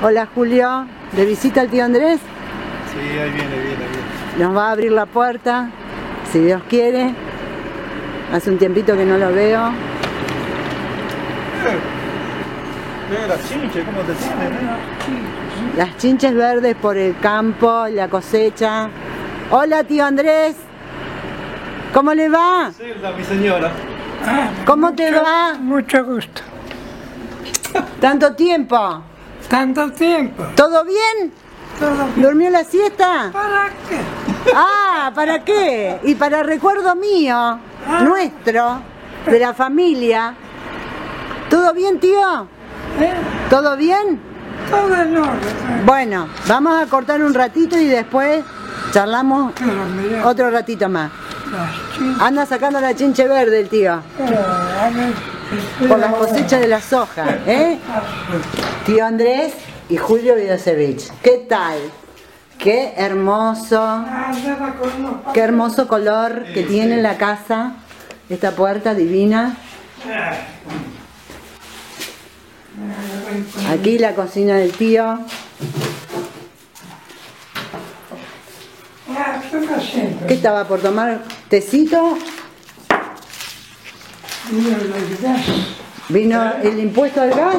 Hola Julio, ¿de visita al tío Andrés? Sí, ahí viene. Nos va a abrir la puerta, si Dios quiere. Hace un tiempito que no lo veo. Mira las chinches, ¿cómo te tienen? Las chinches verdes por el campo, la cosecha. Hola tío Andrés, ¿cómo le va? Zelda, mi señora. ¿Cómo te va? Mucho gusto. ¿Tanto tiempo? Tanto tiempo. ¿Todo bien? Todo bien. ¿Durmió la siesta? ¿Para qué? Ah, ¿para qué? Y para recuerdo mío, nuestro, de la familia. ¿Todo bien, tío? ¿Todo bien? Todo en orden. Bueno, vamos a cortar un ratito y después charlamos Pero mira, otro ratito más. las chicas. Anda sacando la chinche verde el tío, por las cosechas de la soja, ¿eh? Tío Andrés y Julio Vidosevich. ¿Qué tal? Qué hermoso color que tiene la casa, esta puerta divina. Aquí la cocina del tío. ¿Qué estaba por tomar? ¿Tecito? ¿Vino el impuesto al gas?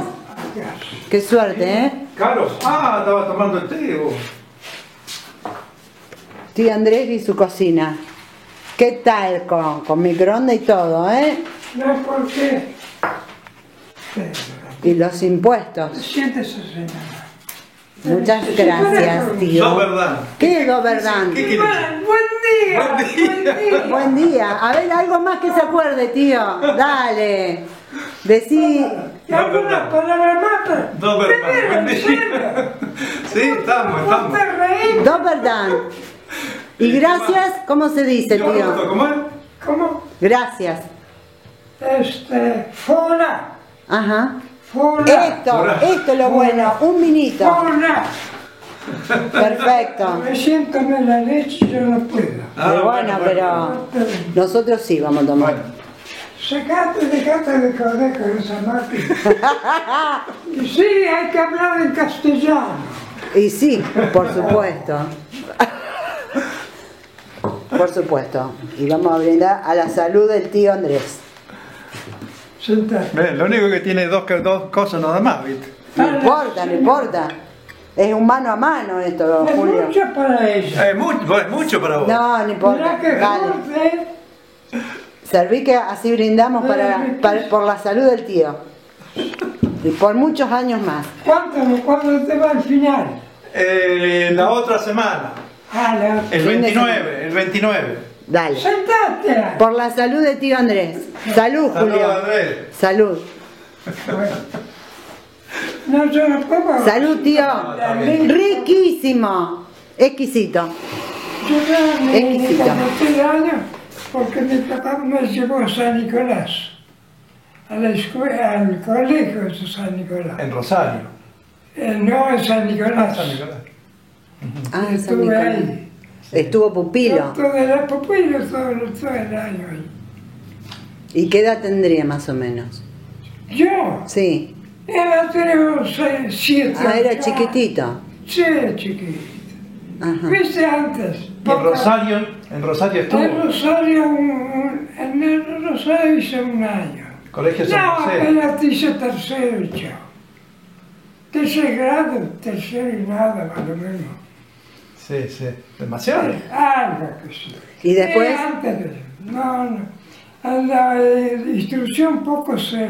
Qué suerte, ¿eh? Carlos, estaba tomando el té vos. Tío Andrés y su cocina. ¿Qué tal con microondas y todo, eh? No, ¿por qué? Y los impuestos. Siéntese, señora. Muchas gracias, tío. No, verdad. ¿Qué es verdad? ¿Qué quieres? Buen día. Buen día. A ver, algo más que se acuerde, tío. Dale. Decí. ¿Y alguna palabra más? No, verdad. Buen día. Sí, estamos. Dos verdad. Y gracias, ¿cómo se dice, tío? ¿Cómo? Gracias. Fona. Ajá. Fona. Esto es lo bueno. Un minito. Fona. Perfecto. Me siento en la leche, yo no puedo. Pero bueno, pero nosotros sí vamos a tomar. Dejate de joder con esa máquina. Y sí, hay que hablar en castellano. Y sí, por supuesto. Por supuesto. Y vamos a brindar a la salud del tío Andrés. Sentate. Lo único que tiene dos cosas nada más, ¿viste? No importa. Es un mano a mano esto, Es Julio. mucho para ella. Es mucho para vos. No, no importa. Mirá que Dale. fuerte. Serví que así brindamos por la salud del tío. Y por muchos años más. ¿Cuándo te va al final? La otra semana. El 29. Dale. Sentate. Por la salud de tío Andrés. Salud, Julio. Andrés. Salud. No, yo no puedo. Salud, tío. Riquísimo. Exquisito. Yo ya me Exquisito. conocí años porque mi papá me llevó a San Nicolás. A la escuela, al colegio de San Nicolás. En Rosario. No en San Nicolás. San Nicolás. Ah, San Estuve Nicolás. ahí. Estuvo pupilo. Todo el pupilo, todo el año ahí. ¿Y qué edad tendría más o menos? Yo, Sí. tenía 7 años. Era chiquitito. Sí, chiquito. Ajá. ¿Viste antes? ¿Y en Rosario estuvo? En el Rosario hice un año. Colegio San No, José. apenas hice tercero y chao. Tercero y nada, más o menos. Sí. Demasiado. Algo que sí. ¿Y después? Antes no. En la instrucción poco se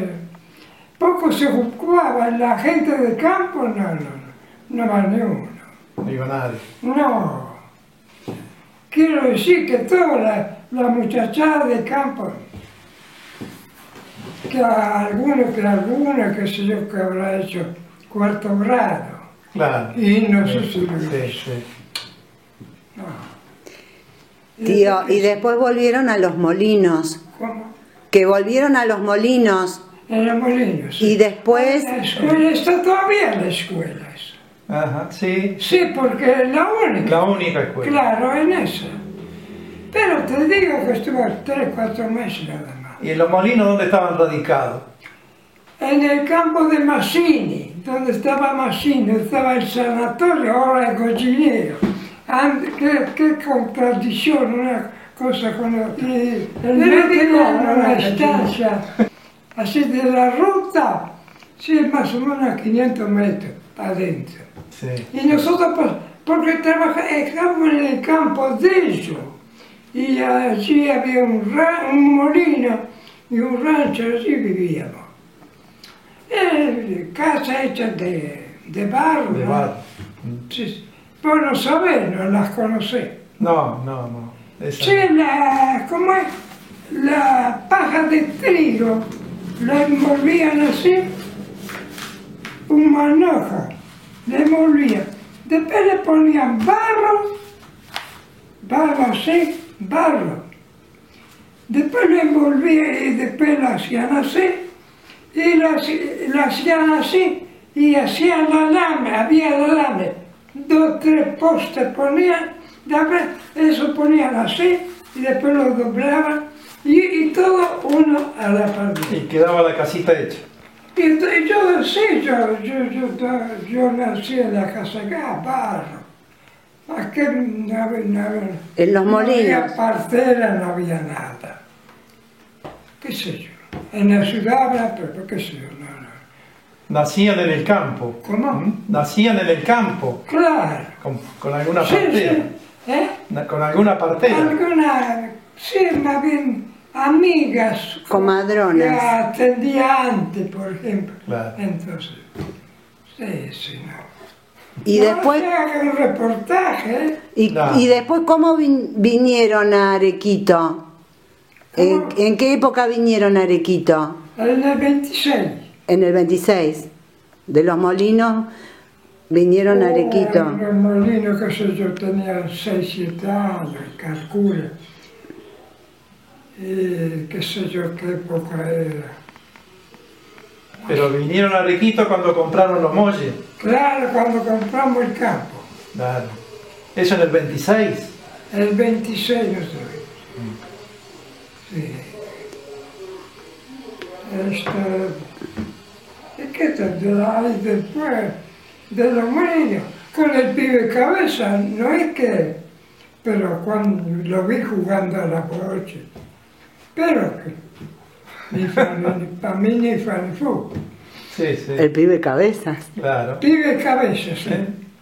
ocupaba. La gente de campo no va ni uno. No iba nadie. No. Quiero decir que toda la muchachada de campo, que alguna, qué sé yo, que habrá hecho cuarto grado. Claro. Y no sé si lo hizo. Sí. Tío, y después volvieron a los molinos. ¿Cómo? Que volvieron a los molinos. En los molinos. Y después. La escuela está todavía en la escuela. Ajá, sí. Sí, porque es la única. La única escuela. Claro, en esa. Pero te digo que estuve 3, 4 meses nada más. ¿Y en los molinos dónde estaban radicados? En el campo de Massini, donde estaba Massino, estaba el sanatorio, ahora el gallinero. Qué contradicción, una cosa con otra. Y el médico en una estancia, así de la ruta, sí, más o menos a 500 metros adentro. Sí. Y nosotros, pues, porque estábamos en el campo de ellos, y allí había un molino y un rancho, allí vivíamos. Casa hecha de barro. De barro. Sí. Vos no sabés, no las conocés. No, no, no. Esa Sí, ¿cómo es? La paja de trigo la envolvían así, un manojo, la envolvían. Después le ponían barro así, barro. Después lo envolvían y después lo hacían así, y lo hacían así, y hacían la lana, había la lana. 2, 3 postes ponían, después eso ponían así, y después lo doblaban, y todo uno a la par. Y quedaba la casita hecha. Y entonces yo sí, yo nací en la casa acá, barro. Más que no había, En los no molinos. había parcela, no había nada. ¿Qué sé yo? En la ciudad habrá, pero qué sé yo, no. Nacían en el campo. ¿Cómo? ¿Mm? Nacían en el campo. Claro. Con alguna Sí, partera. sí. ¿Eh? Con alguna partera. Alguna, sí, más bien amigas. Comadronas. Que atendía antes, por ejemplo. Claro. Entonces, sí, no. Y No, después, se haga un reportaje, ¿eh? y después ¿cómo vinieron a Arequito? ¿Cómo? ¿En qué época vinieron a Arequito? En el 26. En el 26. De los molinos vinieron a Arequito. Los molinos, qué sé yo, tenían 6, 7 años, calcula. Y qué sé yo, qué época era. Pero vinieron a Arequito cuando compraron los molles. Claro, cuando compramos el campo. Claro. Eso en el 26. El 26 no sé. Sí. ¿Y qué tal? Ahí después de los molinos, con el pibe cabeza, no es que, pero cuando lo vi jugando a la bocha, pero que ni para mí ni fu. Sí, sí. El pibe Cabezas. Claro. Pibe cabeza, sí.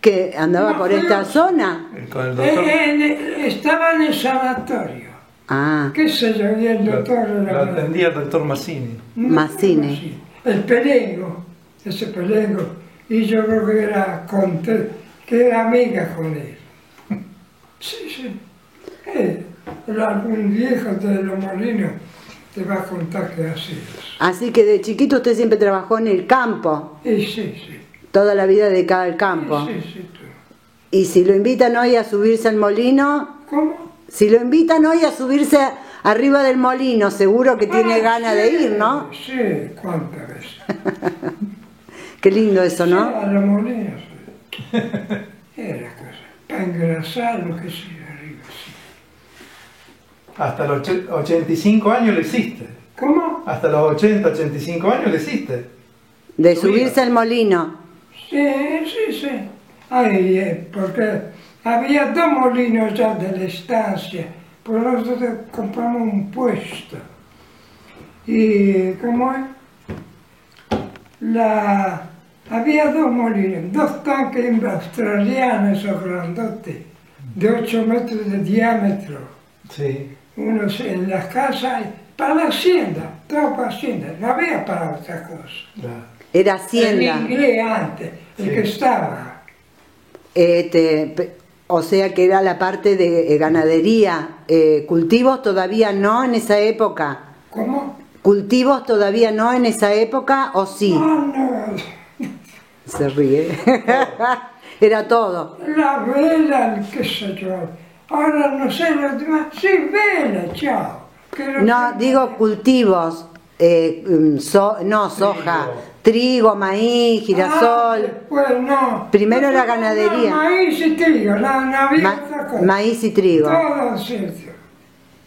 Que andaba No, por pero- esta zona. Con el doctor. Estaba en el sanatorio, Ah, qué sé yo, y el doctor Lo era... atendía el doctor Massini. Massini. El pelengo, ese pelengo, y yo creo que era, que era amiga con él. Sí. Algún viejo de los molinos te va a contar que así es. así que de chiquito usted siempre trabajó en el campo. Y sí. Toda la vida dedicada al campo. Sí, tú. Y si lo invitan hoy a subirse al molino, ¿Cómo? si lo invitan hoy a subirse arriba del molino, seguro que tiene ganas de sí, ir, ¿no? Sí, cuántas veces. Qué lindo eso, Sí, ¿no? a los molinos. Sí. Era cosa. Para engrasar lo que sea arriba, sí. Hasta los 85 años lo hiciste. ¿Cómo? Hasta los 80, 85 años lo hiciste. De subirse al molino. Sí. Ay, porque había 2 molinos ya de la estancia, pues nosotros compramos un puesto. Y, ¿cómo es? Había 2 molinos, 2 tanques australianos, esos grandotes, de 8 metros de diámetro. Sí. Unos en las casas, para la hacienda, todo para hacienda, no había para otra cosa. Claro. Era El hacienda. inglés antes, el Sí. que estaba. O sea que era la parte de ganadería. Cultivos todavía no en esa época. ¿Cómo? ¿Cultivos todavía no en esa época o sí? No. Se ríe. Era todo. La vela, qué sé yo. Ahora no sé los demás. Sí, vela, chao. No, digo cultivos. No, soja. Trigo, maíz, girasol. Pues no. Primero era ganadería. No, maíz y trigo, no había otra cosa. Maíz y trigo. Todo cierto.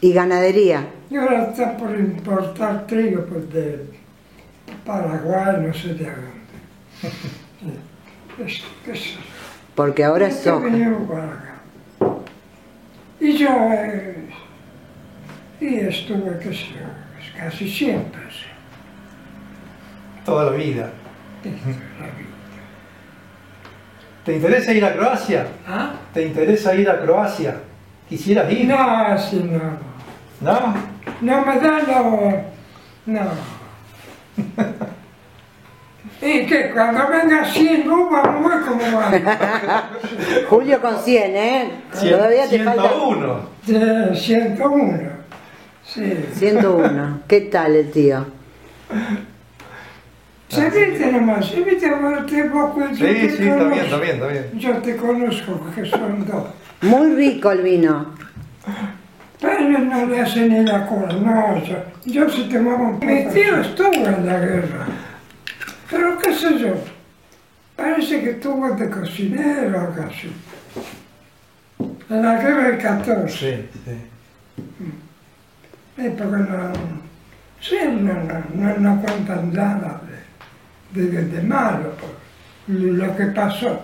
Y ganadería. Y ahora está por importar trigo pues, de Paraguay, no sé de dónde. qué sé yo. Porque ahora es Este soja. venimos para acá. Y yo, y estuve, qué sé yo, casi siempre, sí. Toda la vida. La vida. ¿Te interesa ir a Croacia? ¿Ah? ¿Te interesa ir a Croacia? ¿Quisieras ir? No, así no. ¿No? No me da lo... No. Y que cuando venga 100 rubas, no es como va. Julio con 100, ¿eh? Todavía te falta 101. 101. Sí. 101. ¿Qué tal el tío? Se viste nomás, se viste vos, Sí, está bien, está bien, está bien. Yo te conozco, que son dos. Muy rico el vino. Pero no le hacen ni la cola, no, yo sí tomaba un poco. Mi tío estuvo en la guerra, pero qué sé yo, parece que estuvo de cocinero o algo así. En la guerra del 14. Sí, sí. Porque no, sí, no cuentan nada de malo, por lo que pasó.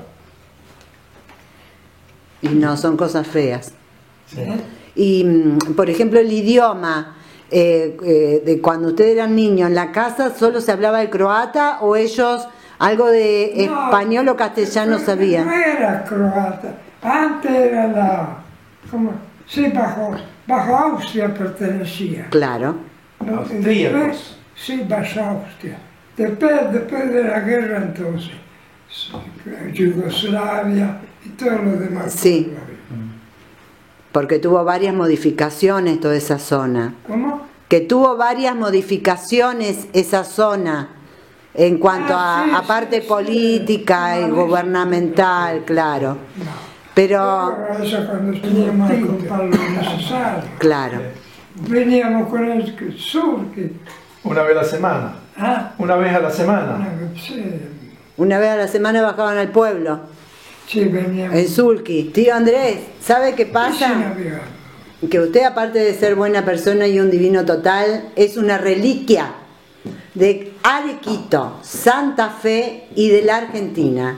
Y no, son cosas feas. Sí. Y, por ejemplo, el idioma, de cuando ustedes eran niños, ¿en la casa solo se hablaba el croata o ellos algo de No, español o castellano No sabían? era croata, antes era sí, bajo Austria pertenecía. Claro. ¿No? Austríacos. Después, sí, bajo Austria. Después de la guerra entonces, Yugoslavia y todo lo demás. Sí. Porque tuvo varias modificaciones toda esa zona. ¿Cómo? Que tuvo varias modificaciones esa zona en cuanto Ah, sí, a parte sí, política sí. y gubernamental, claro. No. Pero, Eso cuando veníamos a comprar lo necesario. claro. Veníamos con el sur, que... Una vez a la semana. Ah, Una vez a la semana. sí, Una vez a la semana bajaban al pueblo, sí, veníamos. en Sulki. Tío Andrés, ¿sabe qué Sí, pasa? navegamos. Que usted, aparte de ser buena persona y un divino total, es una reliquia de Arequito, Santa Fe y de la Argentina.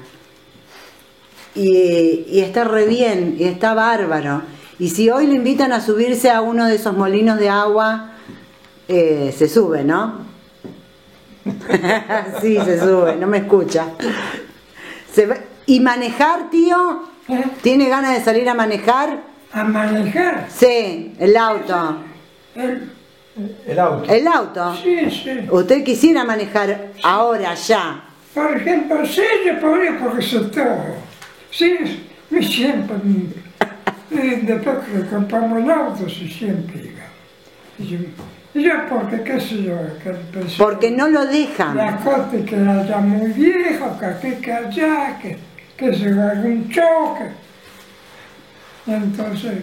Y está re bien, y está bárbaro. Y si hoy lo invitan a subirse a uno de esos molinos de agua, se sube, ¿no? Sí, se sube, no me escucha. ¿Y manejar, tío? ¿Tiene ganas de salir a manejar? A manejar. Sí, el auto. El auto. El auto. Sí, sí. Usted quisiera manejar ahora, ya. Por ejemplo, sí, yo podría porque soy todo. Sí, me siempre. Después que compramos el auto, sí, siempre iba. Y yo, porque, qué sé yo, que pensé, Porque no lo dejan. la cote que era ya muy viejo, que aquí, que allá, que se haga un choque. Entonces,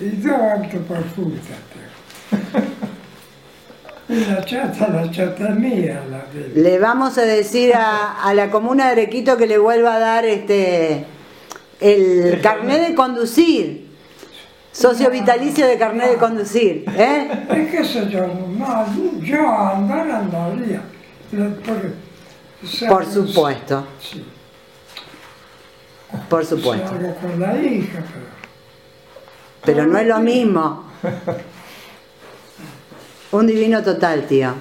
y dos autos por fruta. Y la chata mía, la de... Le vamos a decir a la comuna de Arequito que le vuelva a dar el carnet de conducir. Socio vitalicio de carnet de conducir. ¿Eh? Es que sé yo, no, yo andaría. Porque, Por supuesto. Sí, Por supuesto. salgo con la hija, Pero no es lo mismo. Un divino total, tío.